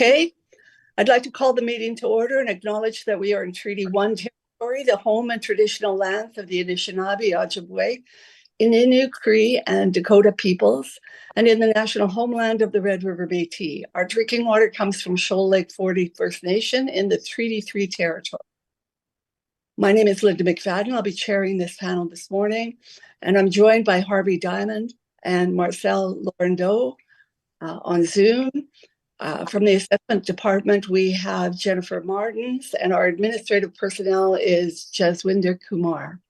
Okay, I'd like to call the meeting to order and acknowledge that we are in Treaty 1 territory, the home and traditional lands of the Anishinaabe, Ojibwe, Innu, Cree, and Dakota peoples, and in the national homeland of the Red River Métis. Our drinking water comes from Shoal Lake 40 First Nation in the Treaty 3 territory. My name is Linda McFadden. I'll be chairing this panel this morning, and I'm joined by Harvey Diamond and Marcel Laurendeau on Zoom. From the assessment department, we have Jennifer Martins, and our administrative personnel is Jaswinder Kumar.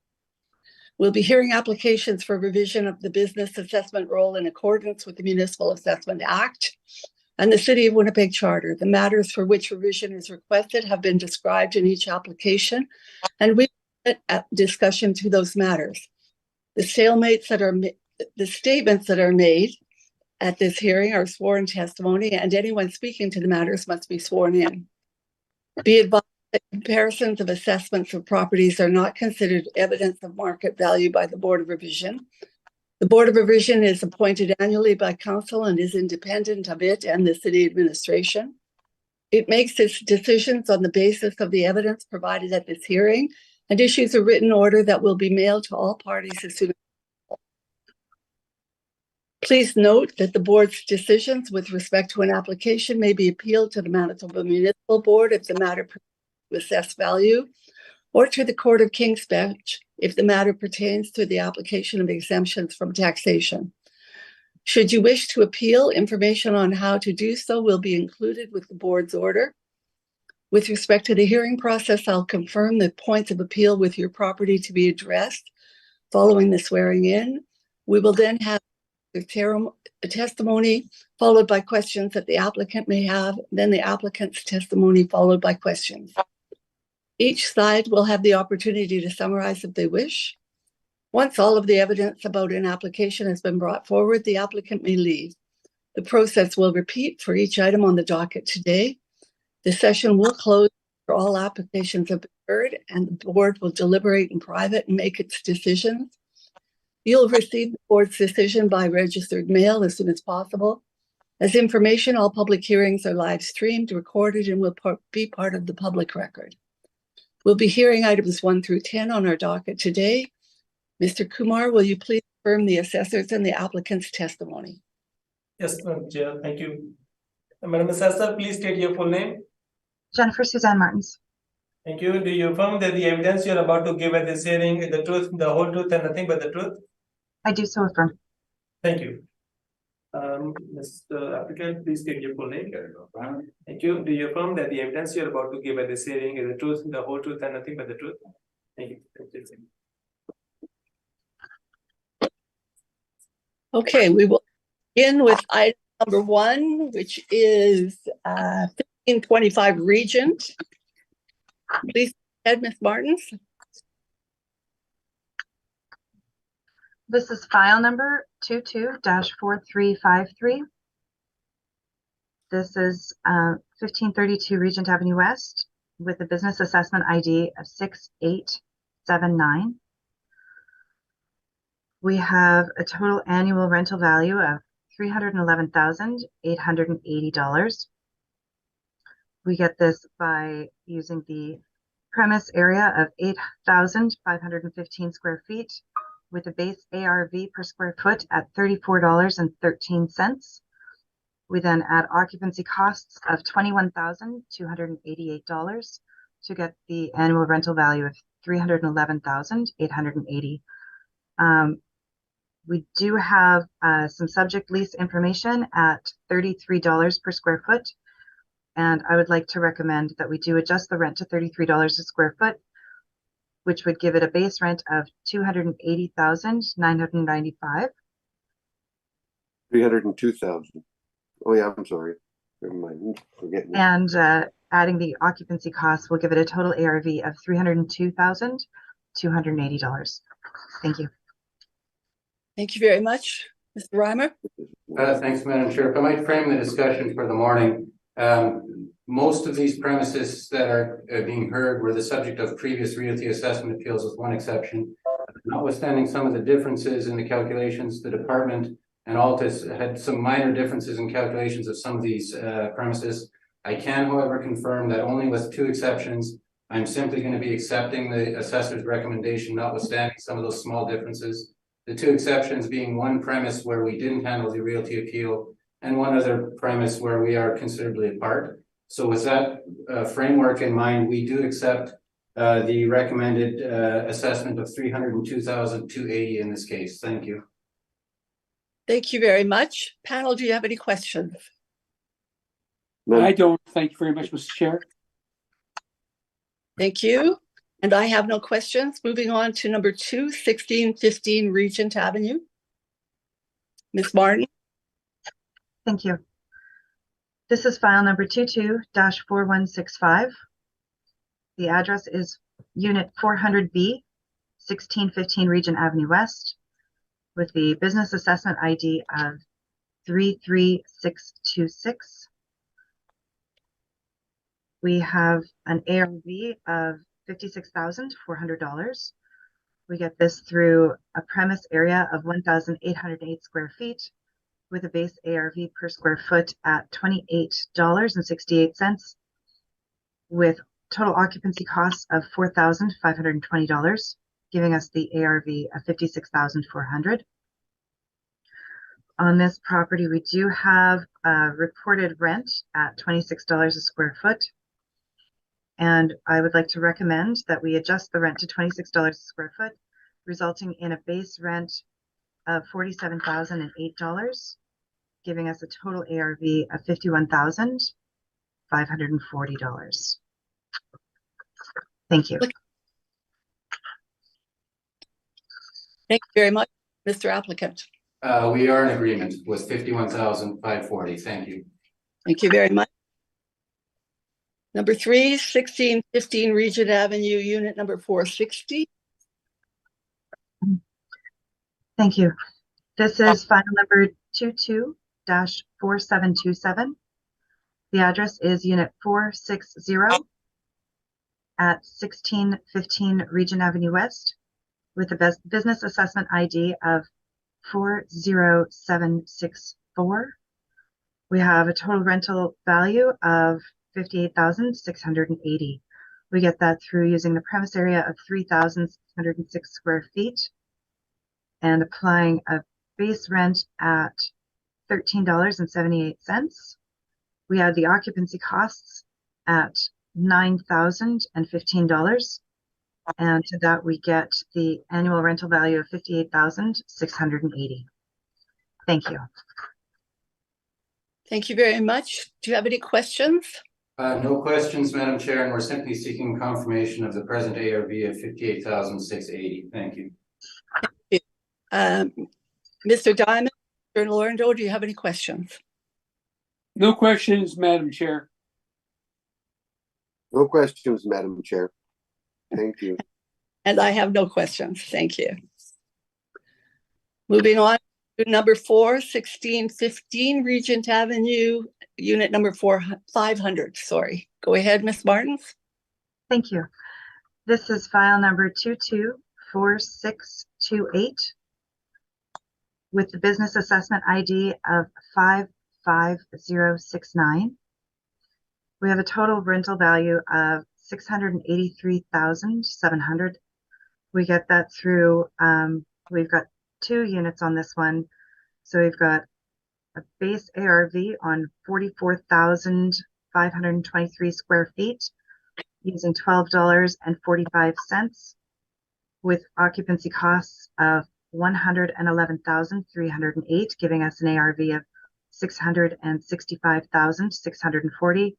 We'll be hearing applications for revision of the business assessment role in accordance with the Municipal Assessment Act and the City of Winnipeg Charter. The matters for which revision is requested have been described in each application, and we will at discussion to those matters. The statements that are made at this hearing are sworn testimony, and anyone speaking to the matters must be sworn in. Be advised that comparisons of assessments of properties are not considered evidence of market value by the Board of Revision. The Board of Revision is appointed annually by Council and is independent of it and the City administration. It makes its decisions on the basis of the evidence provided at this hearing and issues a written order that will be mailed to all parties as soon as possible. Please note that the Board's decisions with respect to an application may be appealed to the Manitoba Municipal Board if the matter pertains to assessed value, or to the Court of King's Bench if the matter pertains to the application of exemptions from taxation. Should you wish to appeal, information on how to do so will be included with the Board's order. With respect to the hearing process, I'll confirm the points of appeal with your property to be addressed following the swearing in. We will then have a testimony followed by questions that the applicant may have, then the applicant's testimony followed by questions. Each side will have the opportunity to summarize if they wish. Once all of the evidence about an application has been brought forward, the applicant may leave. The process will repeat for each item on the docket today. The session will close after all applications have been heard, and the Board will deliberate in private and make its decisions. You'll receive the Board's decision by registered mail as soon as possible. As information, all public hearings are live streamed, recorded, and will be part of the public record. We'll be hearing items 1 through 10 on our docket today. Mr. Kumar, will you please confirm the assessors and the applicant's testimony? Yes, Madam Chair, thank you. Madam Assessor, please state your full name. Jennifer Suzanne Martins. Thank you. Do you affirm that the evidence you're about to give at this hearing is the truth, the whole truth, and nothing but the truth? I do so affirm. Thank you. Mr. Applicant, please state your full name. Thank you. Do you affirm that the evidence you're about to give at this hearing is the truth, the whole truth, and nothing but the truth? Thank you. Okay, we will begin with item number 1, which is 1525 Regent. Please go ahead, Ms. Martins. This is file number 22-4353. This is 1532 Regent Avenue West with a business assessment ID of 6879. We have a total annual rental value of $311,880. We get this by using the premise area of 8,515 square feet with a base ARV per square foot at $34.13. We then add occupancy costs of $21,288 to get the annual rental value of $311,880. We do have some subject lease information at $33 per square foot. And I would like to recommend that we do adjust the rent to $33 a square foot, which would give it a base rent of $280,995. 302,000. Oh yeah, I'm sorry. Never mind. Forget me. And adding the occupancy costs will give it a total ARV of $302,280. Thank you. Thank you very much. Mr. Reimer? Thanks, Madam Chair. If I might frame the discussion for the morning. Most of these premises that are being heard were the subject of previous realty assessment appeals, with one exception. Notwithstanding some of the differences in the calculations, the department and Altus had some minor differences in calculations of some of these premises. I can, however, confirm that only with 2 exceptions, I'm simply going to be accepting the assessor's recommendation, notwithstanding some of those small differences. The 2 exceptions being one premise where we didn't handle the realty appeal and one other premise where we are considerably apart. So with that framework in mind, we do accept the recommended assessment of $302,280 in this case. Thank you. Thank you very much. Panel, do you have any questions? No, I don't. Thank you very much, Mr. Chair. Thank you. And I have no questions. Moving on to number 2, 1615 Regent Avenue. Ms. Martin. Thank you. This is file number 22-4165. The address is Unit 400B, 1615 Regent Avenue West, with the business assessment ID of 33626. We have an ARV of $56,400. We get this through a premise area of 1,808 square feet with a base ARV per square foot at $28.68, with total occupancy costs of $4,520, giving us the ARV of $56,400. On this property, we do have a reported rent at $26 a square foot. And I would like to recommend that we adjust the rent to $26 a square foot, resulting in a base rent of $47,008, giving us a total ARV of $51,540. Thank you. Thank you very much, Mr. Applicant. We are in agreement with $51,540. Thank you. Thank you very much. Number 3, 1615 Regent Avenue, unit number 460. Thank you. This is file number 22-4727. The address is Unit 460 at 1615 Regent Avenue West, with the business assessment ID of 40764. We have a total rental value of $58,680. We get that through using the premise area of 3,606 square feet and applying a base rent at $13.78. We add the occupancy costs at $9,015. And to that, we get the annual rental value of $58,680. Thank you. Thank you very much. Do you have any questions? No questions, Madam Chair, and we're simply seeking confirmation of the present ARV of $58,680. Thank you. Mr. Diamond, Mr. Lorando, do you have any questions? No questions, Madam Chair. no questions, Madam Chair. Thank you. And I have no questions. Thank you. Moving on to number 4, 1615 Regent Avenue, unit number 500. Sorry. Go ahead, Ms. Martins. Thank you. This is file number 224628 with the business assessment ID of 55069. We have a total rental value of $683,700. We get that through, we've got 2 units on this one. So we've got a base ARV on 44,523 square feet using $12.45 with occupancy costs of $111,308, giving us an ARV of $665,640,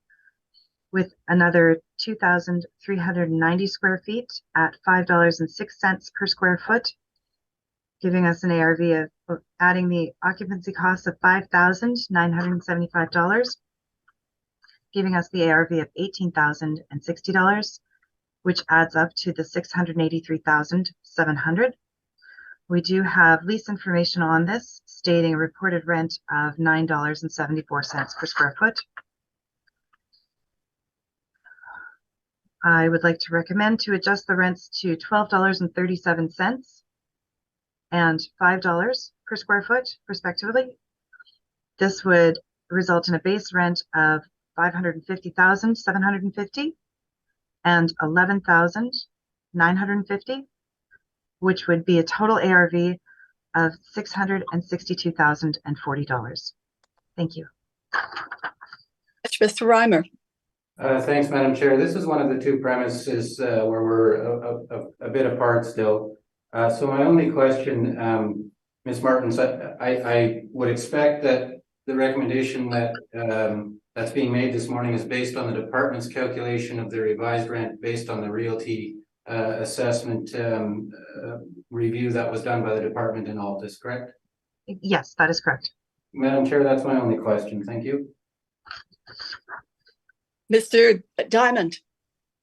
with another 2,390 square feet at $5.06 per square foot, giving us an ARV of adding the occupancy costs of $5,975, giving us the ARV of $18,060, which adds up to the $683,700. We do have lease information on this, stating a reported rent of $9.74 per square foot. I would like to recommend to adjust the rents to $12.37 and $5 per square foot, respectively. This would result in a base rent of 550,750 and 11,950, which would be a total ARV of $662,040. Thank you. Mr. Reimer. Thanks, Madam Chair. This is one of the two premises where we're a bit apart still. So my only question, Ms. Martins, I would expect that the recommendation that that's being made this morning is based on the department's calculation of the revised rent based on the realty assessment review that was done by the department in Altus, correct? Yes, that is correct. Madam Chair, that's my only question. Thank you. Mr. Diamond,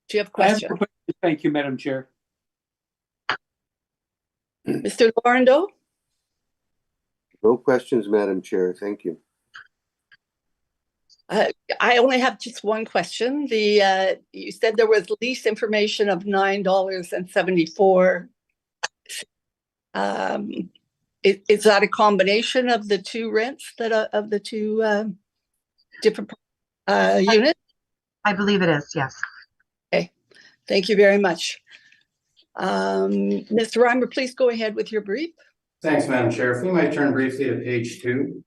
do you have a I have question? a question. Thank you, Madam Chair. Mr. Lorando? No questions, Madam Chair. Thank you. I only have just one question. You said there was lease information of $9.74. Is that a combination of the two rents of the two different units? I believe it is, yes. Okay, thank you very much. Mr. Reimer, please go ahead with your brief. Thanks, Madam Chair. If we might turn briefly to page 2.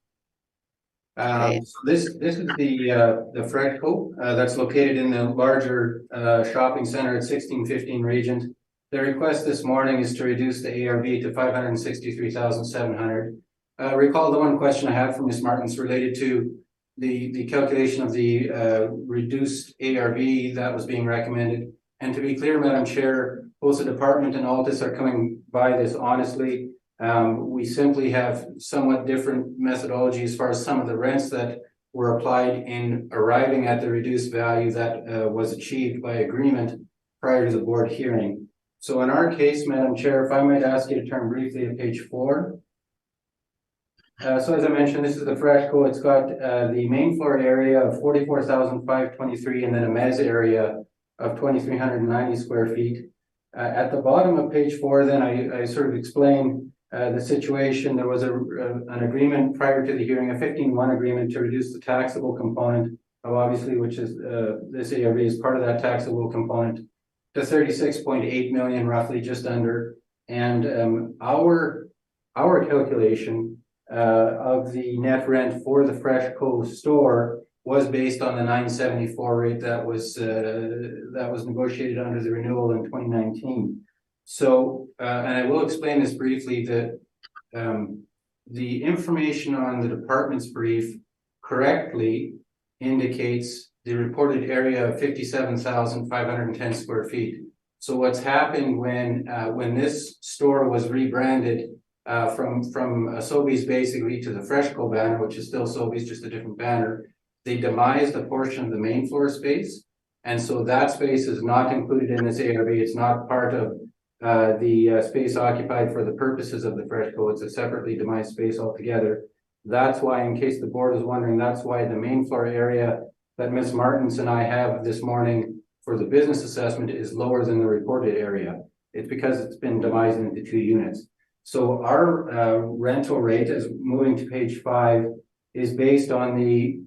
Okay. So this is the Fredco that's located in the larger shopping center at 1615 Regent. The request this morning is to reduce the ARV to 563,700. Recall the one question I had from Ms. Martins related to the calculation of the reduced ARV that was being recommended. And to be clear, Madam Chair, both the department and Altus are coming by this honestly. We simply have somewhat different methodology as far as some of the rents that were applied in arriving at the reduced value that was achieved by agreement prior to the board hearing. So in our case, Madam Chair, if I might ask you to turn briefly to page 4. So as I mentioned, this is the Fredco. It's got the main floor area of 44,523 and then a mezz area of 2,390 square feet. At the bottom of page 4, then I sort of explain the situation. There was an agreement prior to the hearing, a 15-1 agreement to reduce the taxable component of obviously, which is this ARV is part of that taxable component, to 36.8 million, roughly just under. And our calculation of the net rent for the Fredco store was based on the 974 rate that was negotiated under the renewal in 2019. So, and I will explain this briefly, that the information on the department's brief correctly indicates the reported area of 57,510 square feet. So what's happened when this store was rebranded from Sobeys basically to the Fredco banner, which is still Sobeys, just a different banner, they demised a portion of the main floor space. And so that space is not included in this ARV. It's not part of the space occupied for the purposes of the Fredco. It's a separately demised space altogether. That's why, in case the board is wondering, that's why the main floor area that Ms. Martins and I have this morning for the business assessment is lower than the reported area. It's because it's been demised into 2 units. So our rental rate, is moving to page 5, is based on the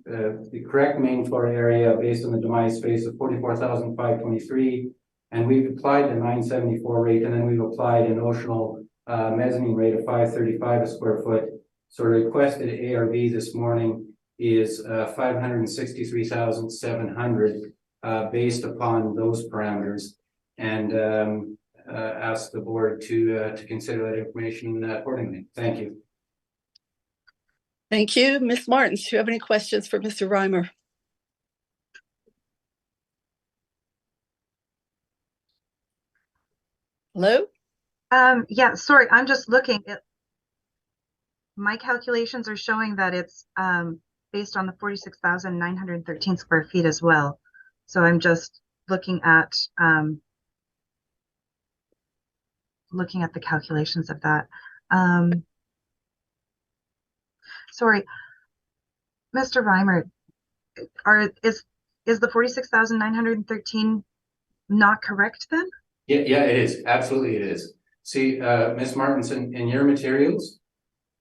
correct main floor area based on the demised space of 44,523, and we've applied the 974 rate, and then we've applied a notional mezzanine rate of 535 a square foot. So requested ARV this morning is 563,700 based upon those parameters, and ask the board to consider that information accordingly. Thank you. Thank you. Ms. Martins, do you have any questions for Mr. Reimer? Hello? Yeah, sorry, I'm just looking at my calculations are showing that it's based on the 46,913 square feet as well. So I'm just looking at the calculations of that. Sorry, Mr. Reimer, is the 46,913 not correct then? Yeah, it is. Absolutely, it is. See, Ms. Martins, in your materials,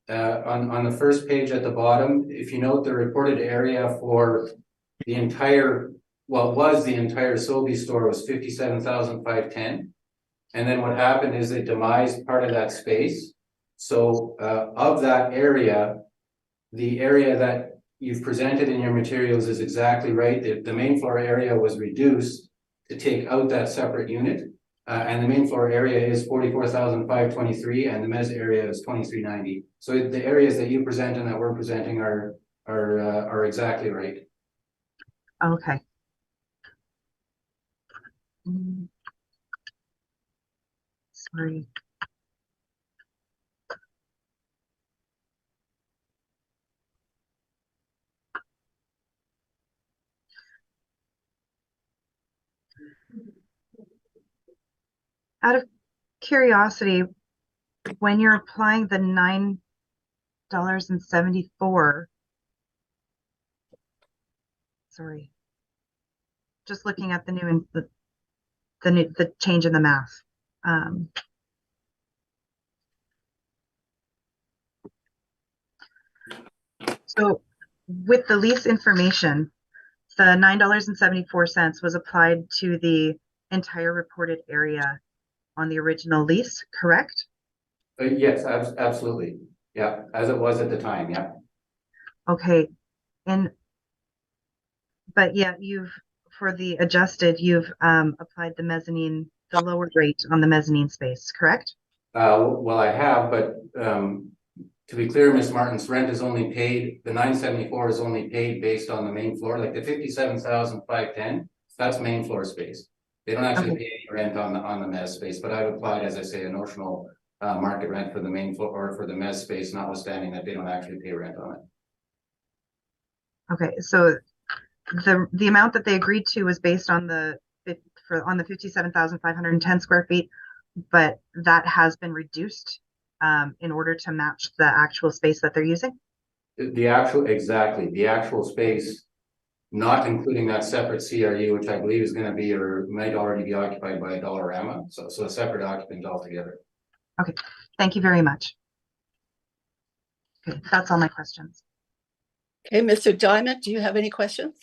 on the first page at the bottom, if you note the reported area for the entire, what was the entire Sobeys store was 57,510. And then what happened is they demised part of that space. So of that area, the area that you've presented in your materials is exactly right. The main floor area was reduced to take out that separate unit. And the main floor area is 44,523 and the mezz area is 2390. So the areas that you present and that we're presenting are exactly right. Okay. Sorry. Out of curiosity, when you're applying the $9.74, sorry, just looking at the new the change in the math. So with the lease information, the $9.74 was applied to the entire reported area on the original lease, correct? Yes, absolutely. Yeah, as it was at the time. Yeah. Okay. But yeah, for the adjusted, you've applied the mezzanine, the lower rate on the mezzanine space, correct? Well, I have, but to be clear, Ms. Martin's rent is only paid, the 974 is only paid based on the main floor, like the 57,510, that's main floor space. They don't actually pay any rent on the mezz space, but I've applied, as I say, a notional market rent for the main floor or for the mezz space, notwithstanding that they don't actually pay rent on it. Okay, so the amount that they agreed to was based on the 57,510 square feet, but that has been reduced in order to match the actual space that they're using? The actual space, not including that separate CRU, which I believe is going to be or might already be occupied by a Dollarama, so a separate occupant altogether. Okay, thank you very much. Okay, that's all my questions. Okay, Mr. Diamond, do you have any questions?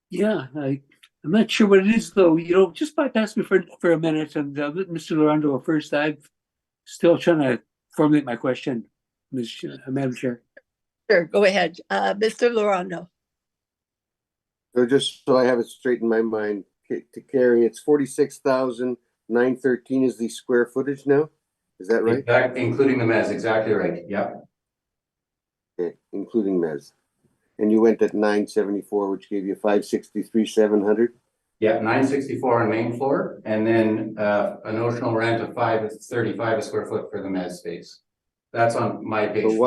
Yeah, I'm not sure what it is though. Just bypass me for a minute and let Mr. Lorando go first. I'm still trying to formulate my question, Madam Chair. Sure, go ahead. Mr. Lorando. So just so I have it straight in my mind, to carry, it's 46,913 is the square footage now? Is that right? Including the mezz, exactly right. Yeah. Okay, including mezz. And you went at 974, which gave you 563,700. Yeah, 964 on main floor, and then a notional rent of $535 a square foot for the mezz space. That's on my page.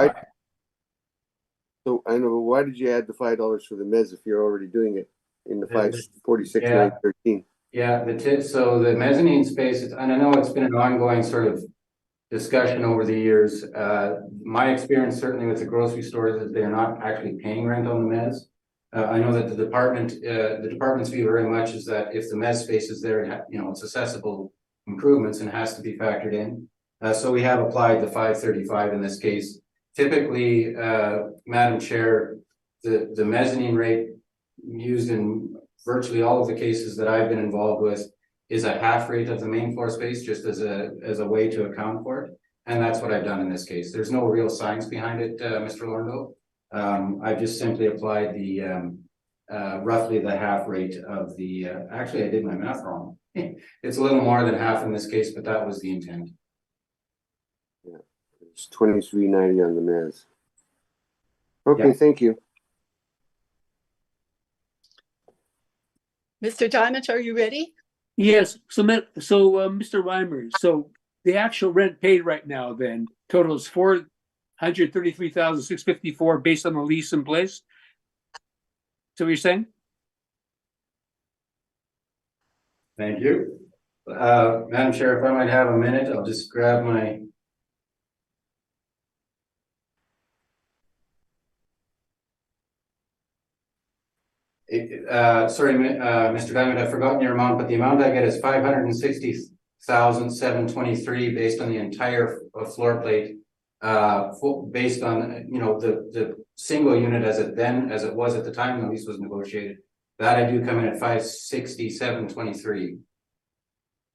So I know, but why did you add the $5 for the mezz if you're already doing it in the 546,913? Yeah, so the mezzanine space, and I know it's been an ongoing sort of discussion over the years. My experience certainly with the grocery stores is they're not actually paying rent on the mezz. I know that the department's view very much is that if the mezz space is there, it's accessible improvements and has to be factored in. So we have applied the 535 in this case. Typically, Madam Chair, the mezzanine rate used in virtually all of the cases that I've been involved with is a half rate of the main floor space, just as a way to account for it. And that's what I've done in this case. There's no real science behind it, Mr. Lorando. I've just simply applied the roughly the half rate of the, actually I did my math wrong. It's a little more than half in this case, but that was the intent. Yeah, it's 2390 on the mezz. Okay, Yeah. Thank you. Mr. Diamond, are you ready? Yes. So Mr. Reimer, so the actual rent paid right now then totals $433,654 based on the lease in place. So what you're saying? Thank you. Madam Chair, if I might have a minute, I'll just grab my. Sorry, Mr. Diamond, I've forgotten your amount, but the amount I get is $560,723 based on the entire floor plate based on, the single unit as it was at the time the lease was negotiated. That I do come in at 567.23.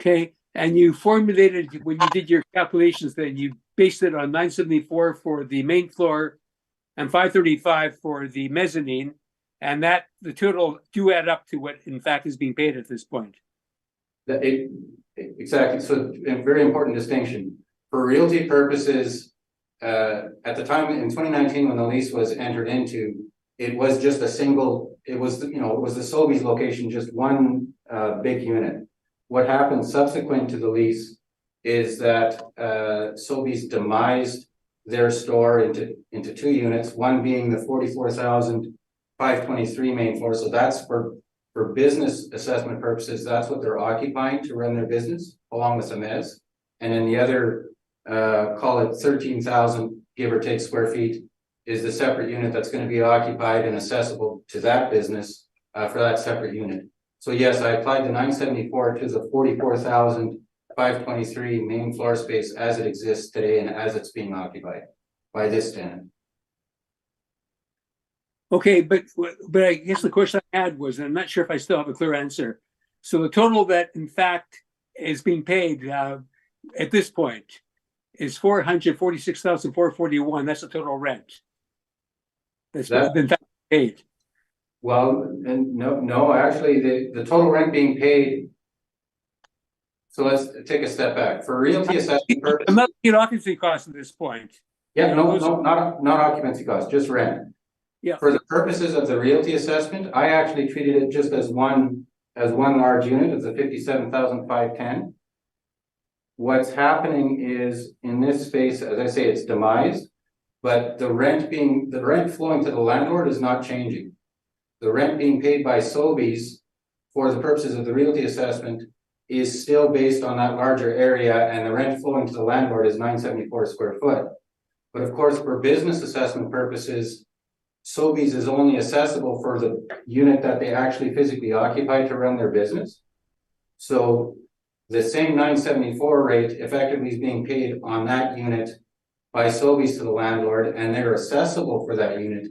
Okay, and you formulated, when you did your calculations, then you based it on 974 for the main floor and 535 for the mezzanine, and that the total do add up to what in fact is being paid at this point. Exactly. So a very important distinction. For realty purposes, at the time in 2019 when the lease was entered into, it was just a single, it was the Sobeys location, just one big unit. What happened subsequent to the lease is that Sobeys demised their store into two units, one being the 44,523 main floor. So that's for business assessment purposes, that's what they're occupying to run their business, along with some mezz. And then the other, call it 13,000, give or take square feet, is the separate unit that's going to be occupied and accessible to that business for that separate unit. So yes, I applied the 974 to the 44,523 main floor space as it exists today and as it's being occupied by this tenant. Okay, but I guess the question I had was, and I'm not sure if I still have a clear answer. So the total that in fact is being paid at this point is 446,441. That's the total rent that's been paid. Well, and no, actually, the total rent being paid. So let's take a step back for realty assessment purposes. I'm not looking at occupancy costs at this point. Yeah, no, not occupancy costs, just rent. Yeah. For the purposes of the realty assessment, I actually treated it just as one large unit of the 57,510. What's happening is in this space, as I say, it's demised, but the rent flowing to the landlord is not changing. The rent being paid by Sobeys for the purposes of the realty assessment is still based on that larger area, and the rent flowing to the landlord is 974 square foot. But of course, for business assessment purposes, Sobeys is only accessible for the unit that they actually physically occupy to run their business. So the same 974 rate effectively is being paid on that unit by Sobeys to the landlord, and they're accessible for that unit.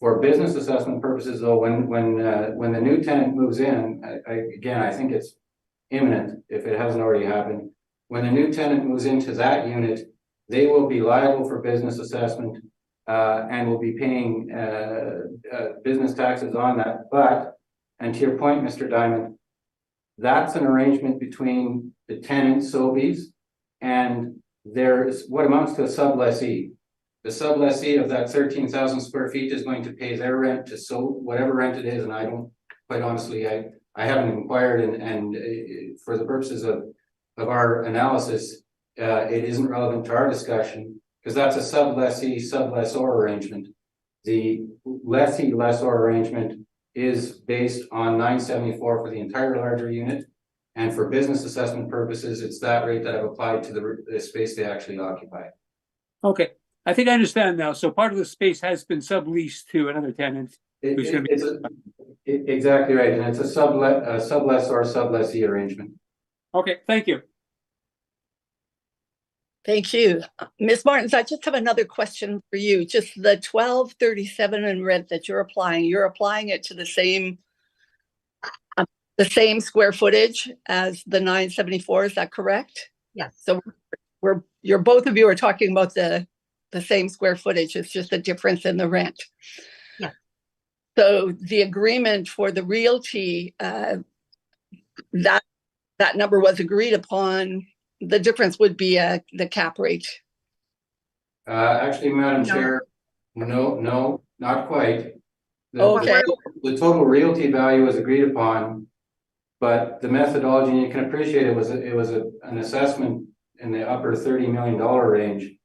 For business assessment purposes, though, when the new tenant moves in, I think it's imminent if it hasn't already happened. When the new tenant moves into that unit, they will be liable for business assessment and will be paying business taxes on that. But, and to your point, Mr. Diamond, that's an arrangement between the tenant, Sobeys, and there's what amounts to a sublessee. The sublessee of that 13,000 square feet is going to pay their rent to whatever rent it is, and I don't, quite honestly, I haven't inquired, and for the purposes of our analysis, it isn't relevant to our discussion because that's a sublessor arrangement. The lessee-lessor arrangement is based on 974 for the entire larger unit, and for business assessment purposes, it's that rate that I've applied to the space they actually occupy. Okay, I think I understand now. So part of the space has been subleased to another tenant. Exactly right, and it's a sublessor-sublessee arrangement. Okay, thank you. Thank you. Ms. Martins, I just have another question for you. Just the 1237 in rent that you're applying it to the same square footage as the 974, is that correct? Yes. So both of you are talking about the same square footage, it's just a difference in the rent. Yeah. So the agreement for the realty, that number was agreed upon. The difference would be the cap rate. Actually, Madam Chair, no, not quite. Okay. The total realty value was agreed upon, but the methodology, and you can appreciate it was an assessment in the upper $30 million range.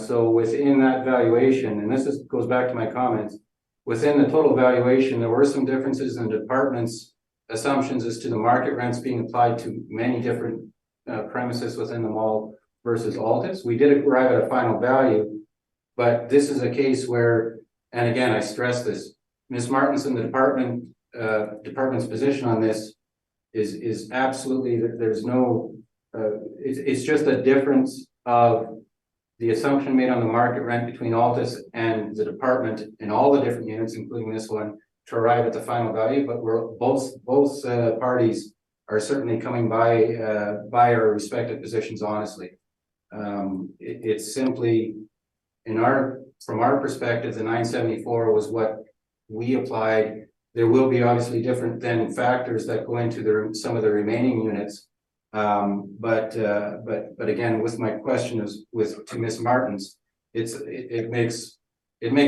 So within that valuation, and this goes back to my comments, within the total valuation, there were some differences in the department's assumptions as to the market rents being applied to many different premises within the mall versus Altus. We did arrive at a final value, but this is a case where, and again, I stress this, Ms. Martins and the department's position on this is absolutely that there's no, it's just a difference of the assumption made on the market rent between Altus and the department in all the different units, including this one, to arrive at the final value, but we're both parties are certainly coming by our respective positions honestly. It's simply from our perspective, the 974 was what we applied. There will be obviously different then factors that go into some of the remaining units. But again, with my question to Ms. Martins, it makes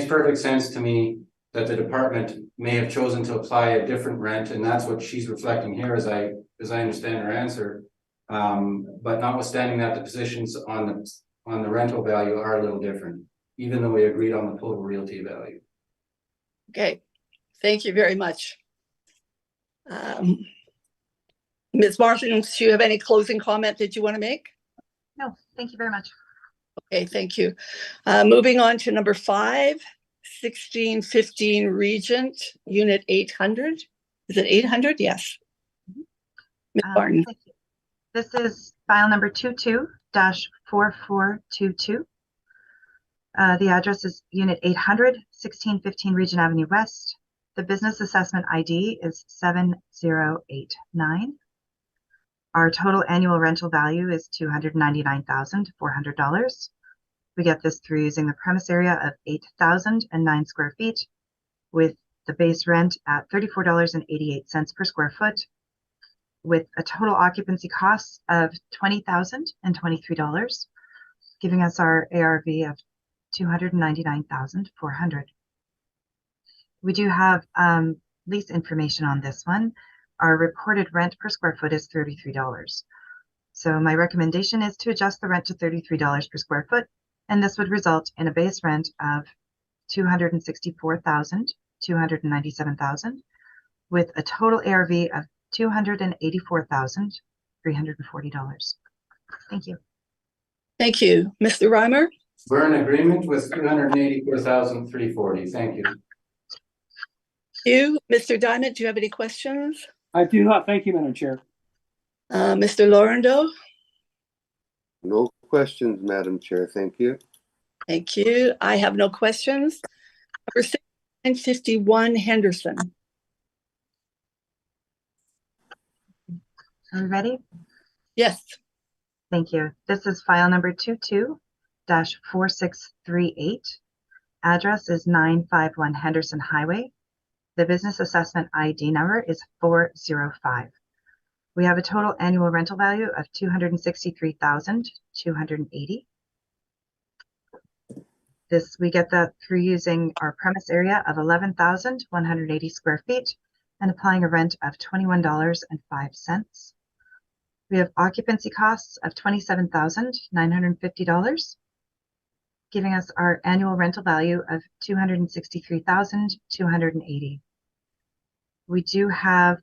perfect sense to me that the department may have chosen to apply a different rent, and that's what she's reflecting here as I understand her answer. But notwithstanding that, the positions on the rental value are a little different, even though we agreed on the total realty value. Okay, thank you very much. Ms. Martins, do you have any closing comment that you want to make? No, thank you very much. Okay, thank you. Moving on to number 5, 1615 Regent, Unit 800. Is it 800? Yes. Ms. Martin. Thank you. This is file number 22-4422. The address is Unit 800, 1615 Regent Avenue West. The business assessment ID is 7089. Our total annual rental value is $299,400. We get this through using the premise area of 8,009 square feet, with the base rent at $34.88 per square foot, with a total occupancy cost of $20,023, giving us our ARV of $299,400. We do have lease information on this one. Our reported rent per square foot is $33. So my recommendation is to adjust the rent to $33 per square foot, and this would result in a base rent of $264,297, with a total ARV of $284,340. Thank you. Thank you. Mr. Reimer? We're in agreement with $284,340. Thank you. You, Mr. Diamond, do you have any questions? I do not. Thank you, Madam Chair. Mr. Laurendo? No questions, Madam Chair. Thank you. Thank you. I have no questions. Number 651 Henderson. Are we ready? Yes. Thank you. This is file number 22-4638. Address is 951 Henderson Highway. The business assessment ID number is 405. We have a total annual rental value of $263,280. We get that through using our premise area of 11,180 square feet and applying a rent of $21.05. We have occupancy costs of $27,950, giving us our annual rental value of $263,280. We do have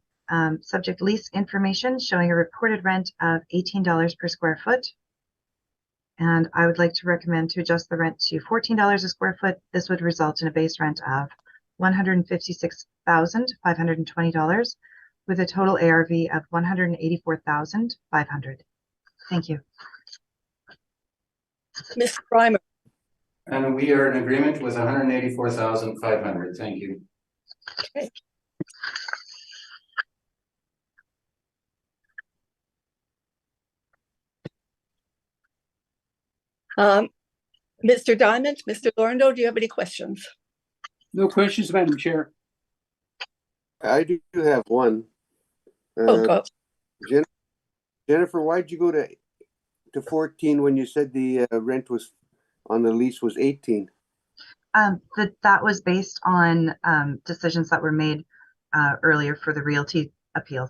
subject lease information showing a reported rent of $18 per square foot. And I would like to recommend to adjust the rent to $14 a square foot. This would result in a base rent of $156,520 with a total ARV of $184,500. Thank you. Mr. Reimer? And we are in agreement with $184,500. Thank you. Okay. Mr. Diamond, Mr. Laurendo, do you have any questions? No questions, Madam Chair. I do have one. Go. Jennifer, why'd you go to 14 when you said the rent was on the lease was 18? That was based on decisions that were made earlier for the realty appeal.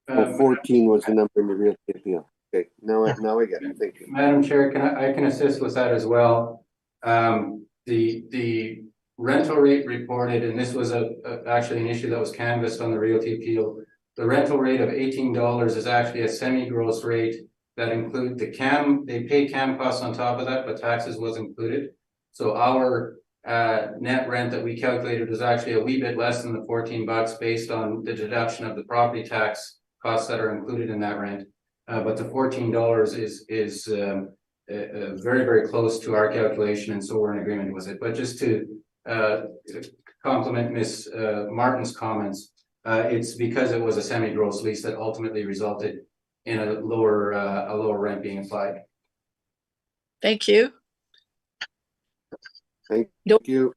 14 was the number in the realty appeal. Okay, now I get it. Thank you. Madam Chair, I can assist with that as well. The rental rate reported, and this was actually an issue that was canvassed on the realty appeal. The rental rate of $18 is actually a semi-gross rate that include the CAM. They pay CAM costs on top of that, but taxes was included. So our net rent that we calculated was actually a wee bit less than the $14 based on the deduction of the property tax costs that are included in that rent. But the $14 very, very close to our calculation, and so we're in agreement with it. But just to compliment Ms. Martin's comments, it's because it was a semi-gross lease that ultimately resulted in a lower rent being applied. Thank you. Thank No you.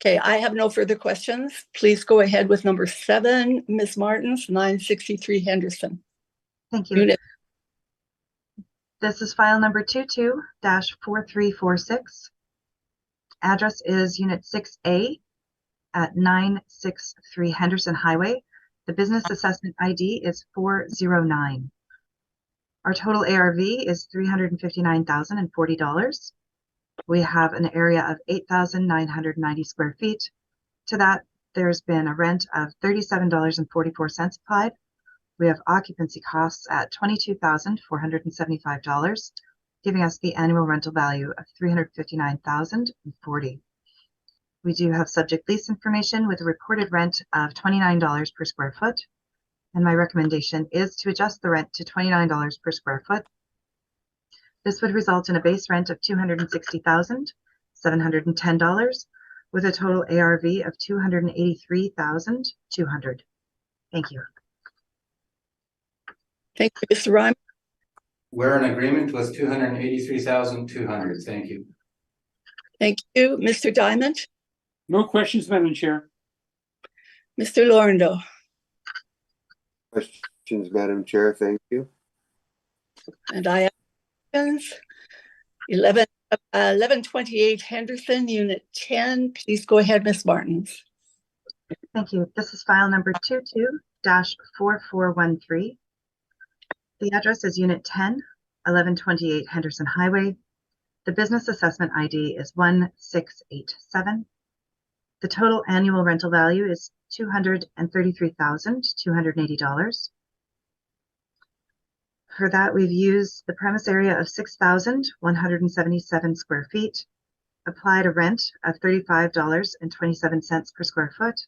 Okay, I have no further questions. Please go ahead with number 7, Ms. Martins, 963 Henderson. Thank you. Unit. This is file number 22-4346. Address is Unit 6A at 963 Henderson Highway. The business assessment ID is 409. Our total ARV is $359,040. We have an area of 8,990 square feet. To that, there's been a rent of $37.44 applied. We have occupancy costs at $22,475, giving us the annual rental value of $359,040. We do have subject lease information with a reported rent of $29 per square foot. And my recommendation is to adjust the rent to $29 per square foot. This would result in a base rent of $260,710 with a total ARV of $283,200. Thank you. Thank you, Mr. Reimer. We're in agreement with 283,200. Thank you. Thank you, Mr. Diamond. No questions, Madam Chair. Mr. Lorando. Questions, Madam Chair. Thank you. And I have questions. 1128 Henderson, Unit 10. Please go ahead, Ms. Martins. Thank you. This is file number 22-4413. The address is Unit 10, 1128 Henderson Highway. The business assessment ID is 1687. The total annual rental value is $233,280. For that, we've used the premise area of 6,177 square feet, applied a rent of $35.27 per square foot,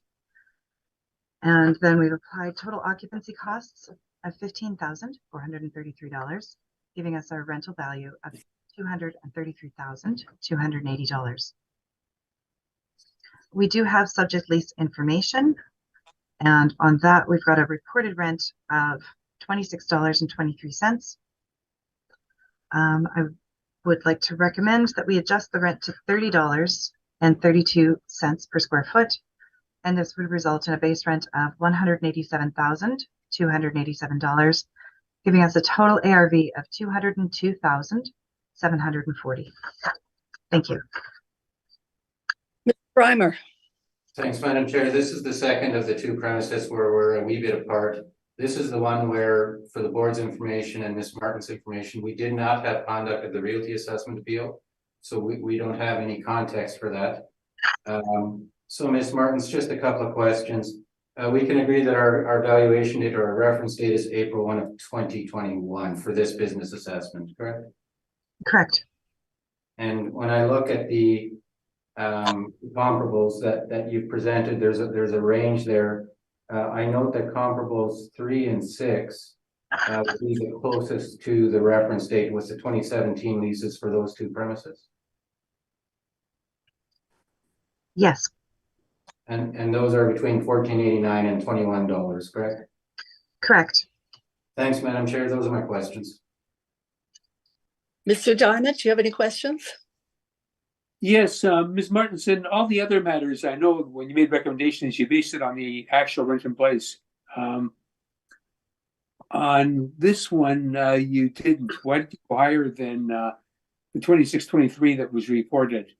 and then we've applied total occupancy costs of $15,433, giving us our rental value of $233,280. We do have subject lease information, and on that we've got a reported rent of $26.23. I would like to recommend that we adjust the rent to $30.32 per square foot, and this would result in a base rent of $187,287, giving us a total ARV of $202,740. Thank you. Mr. Reimer. Thanks, Madam Chair. This is the second of the two premises where we're a wee bit apart. This is the one where, for the board's information and Ms. Martin's information, we did not have conduct of the realty assessment appeal. So we don't have any context for that. So Ms. Martin's, just a couple of questions. We can agree that our valuation date or our reference date is April 1 of 2021 for this business assessment, correct? Correct. And when I look at the comparables that you've presented, there's a range there. I note that comparables 3 and 6 would be the closest to the reference date with the 2017 leases for those two premises. Yes. And those are between $14.89 and $21, correct? Correct. Thanks, Madam Chair. Those are my questions. Mr. Diamond, do you have any questions? Yes, Ms. Martinson, all the other matters, I know when you made recommendations, you based it on the actual rent in place. On this one, you didn't. Why did you go higher than the 2623 that was reported?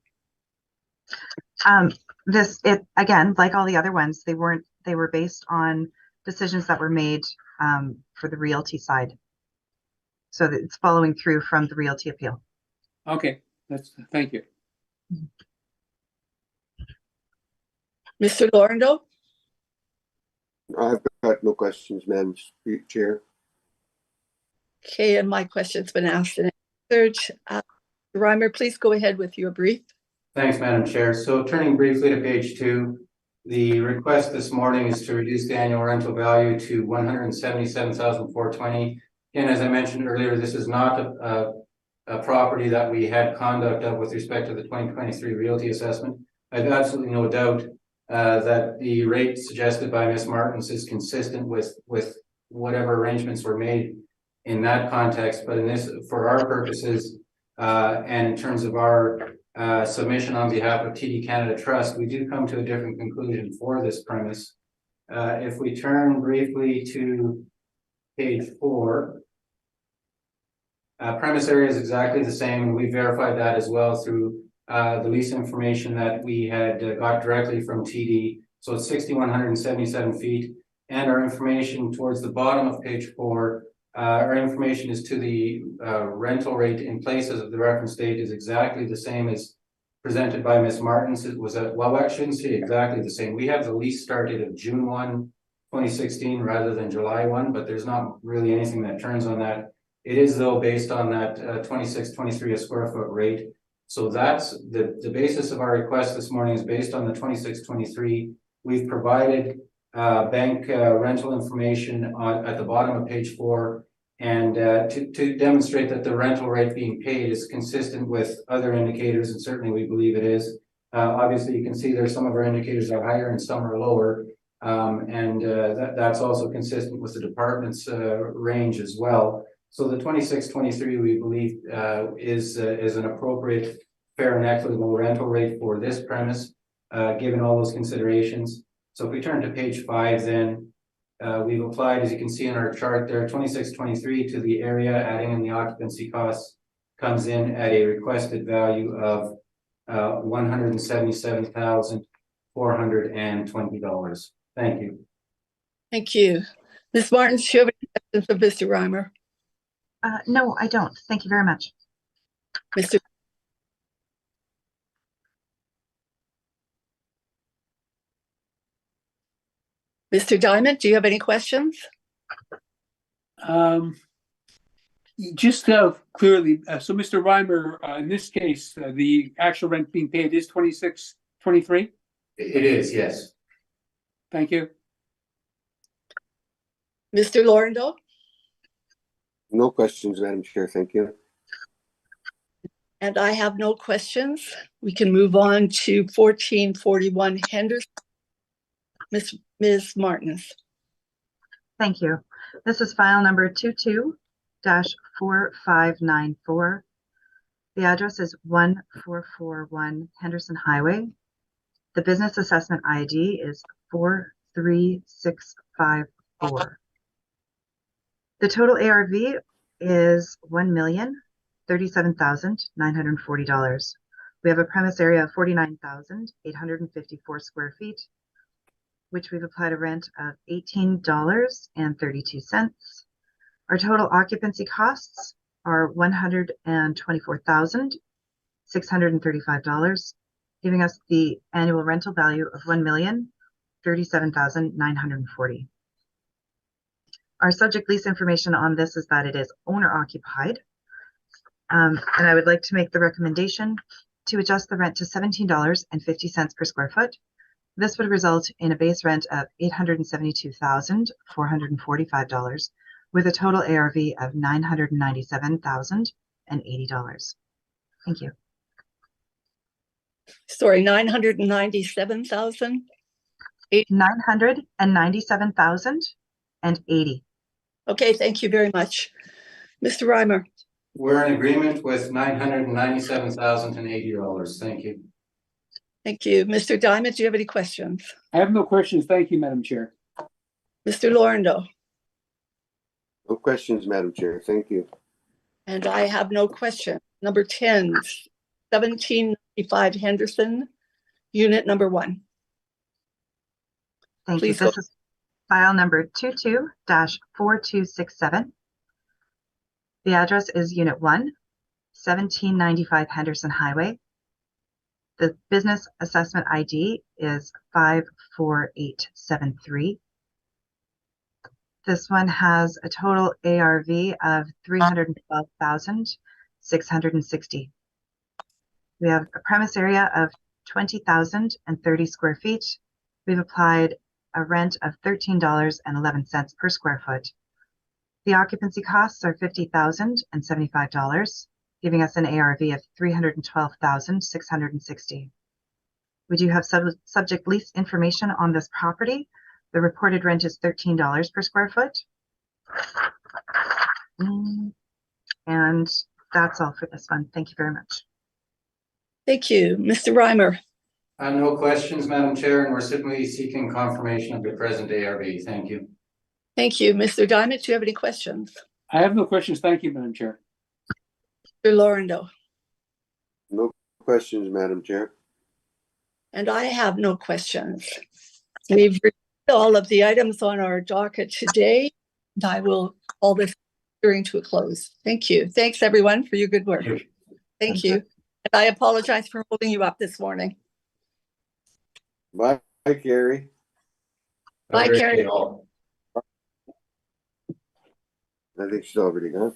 Again, like all the other ones, they were based on decisions that were made for the realty side. So that it's following through from the realty appeal. Okay, thank you. Mr. Lorando? I've got no questions, Madam Chair. Okay, and my question's been asked and answered. Reimer, please go ahead with your brief. Thanks, Madam Chair. So turning briefly to page 2, the request this morning is to reduce the annual rental value to $177,420 Again, as I mentioned earlier, this is not a property that we had conduct of with respect to the 2023 realty assessment. I have absolutely no doubt that the rate suggested by Ms. Martins is consistent with whatever arrangements were made in that context. But in this, for our purposes, and in terms of our submission on behalf of TD Canada Trust, we do come to a different conclusion for this premise. If we turn briefly to page 4, premise area is exactly the same, and we verified that as well through the lease information that we had got directly from TD. So it's 6,177 feet, and our information towards the bottom of page 4, our information is to the rental rate in places of the reference date is exactly the same as presented by Ms. Martins. It was well, I shouldn't say exactly the same. We have the lease started of June 1, 2016 rather than July 1, but there's not really anything that turns on that. It is though based on that 26.23 a square foot rate. So that's the basis of our request this morning is based on the 26.23. We've provided bank rental information at the bottom of page 4, and to demonstrate that the rental rate being paid is consistent with other indicators, and certainly we believe it is. Obviously, you can see there some of our indicators are higher and some are lower, and that's also consistent with the department's range as well. So the 26.23 we believe is an appropriate, fair and equitable rental rate for this premise, given all those considerations. So if we turn to page 5, then we've applied, as you can see in our chart there, 26.23 to the area, adding in the occupancy costs, comes in at a requested value of $177,420. Thank you. Thank you. Ms. Martins, do you have any questions of Mr. Reimer? No, I don't. Thank you very much. Mr. Diamond, do you have any questions? Just clearly, so Mr. Reimer, in this case, the actual rent being paid is 26.23? It is, yes. Thank you. Mr. Lorendo? No questions, Madam Chair. Thank you. And I have no questions. We can move on to 1441 Henderson. Ms. Martins. Thank you. This is file number 22-4594. The address is 1441 Henderson Highway. The business assessment ID is 43654. The total ARV is $1,037,940. We have a premise area of 49,854 square feet, which we've applied a rent of $18.32. Our total occupancy costs are $124,635, giving us the annual rental value of $1,037,940. Our subject lease information on this is that it is owner occupied. And I would like to make the recommendation to adjust the rent to $17.50 per square foot. This would result in a base rent of $872,445 with a total ARV of $997,080. Thank you. Sorry, 997,000? $997,080. Okay, thank you very much. Mr. Reimer. We're in agreement with $997,080. Thank you. Thank you. Mr. Diamond, do you have any questions? I have no questions. Thank you, Madam Chair. Mr. Lorendo. No questions, Madam Chair. Thank you. And I have no question. Number 10, 1795 Henderson, unit number 1. Thank Please you. This is file number 22-4267. The address is Unit 1, 1795 Henderson Highway. The business assessment ID is 54873. This one has a total ARV of 312,660. We have a premise area of 20,030 square feet. We've applied a rent of $13.11 per square foot. The occupancy costs are $50,075, giving us an ARV of $312,660. We do have subject lease information on this property. The reported rent is $13 per square foot. And that's all for this one. Thank you very much. Thank you. Mr. Reimer. No questions, Madam Chair, and we're simply seeking confirmation of the present ARV. Thank you. Thank you. Mr. Diamond, do you have any questions? I have no questions. Thank you, Madam Chair. Mr. Lorando. No questions, Madam Chair. And I have no questions. We've reviewed all of the items on our docket today, and I will call this hearing to a close. Thank you. Thanks, everyone, for your good work. Thank you. And I apologize for holding you up this morning. Bye, Carrie. Bye, Carrie. I think she's already gone.